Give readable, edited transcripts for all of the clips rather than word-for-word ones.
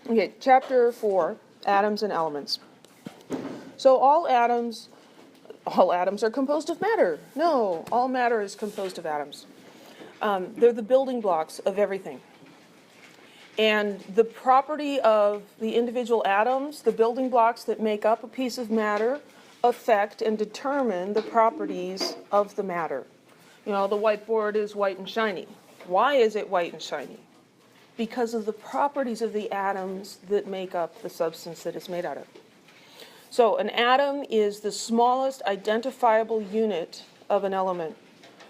Okay, chapter 4, atoms and elements. So all atoms are composed of matter. No, all matter is composed of atoms. They're the building blocks of everything. And the property of the individual atoms, the building blocks that make up a piece of matter, affect and determine the properties of the matter. You know, the whiteboard is white and shiny. Why is it white and shiny? Because of the properties of the atoms that make up the substance that it's made out of. So an atom is the smallest identifiable unit of an element.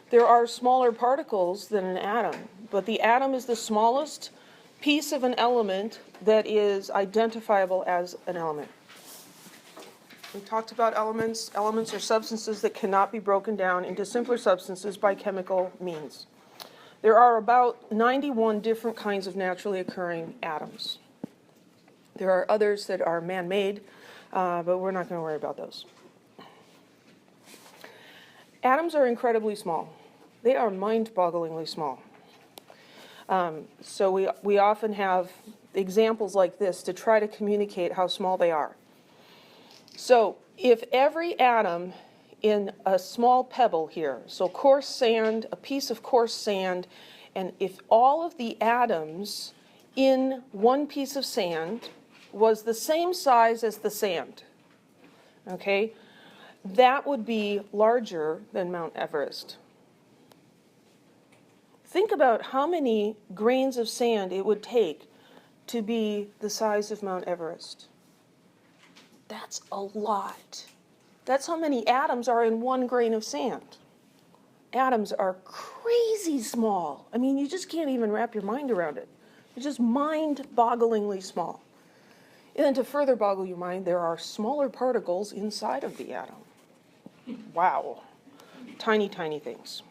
There are smaller particles than an atom, but the atom is the smallest piece of an element that is identifiable as an element. We talked about elements. Elements are substances that cannot be broken down into simpler substances by chemical means. There are about 91 different kinds of naturally occurring atoms. There are others that are man-made, but we're not going to worry about those. Atoms are incredibly small. They are mind-bogglingly small. So we often have examples like this to try to communicate how small they are. So if every atom in a small pebble here, so coarse sand, a piece of coarse sand, and if all of the atoms in one piece of sand was the same size as the sand, okay, that would be larger than Mount Everest. Think about how many grains of sand it would take to be the size of Mount Everest. That's a lot. That's how many atoms are in one grain of sand. Atoms are crazy small. I mean, you just can't even wrap your mind around it. It's just mind-bogglingly small. And then to further boggle your mind, there are smaller particles inside of the atom. Wow. Tiny, tiny things.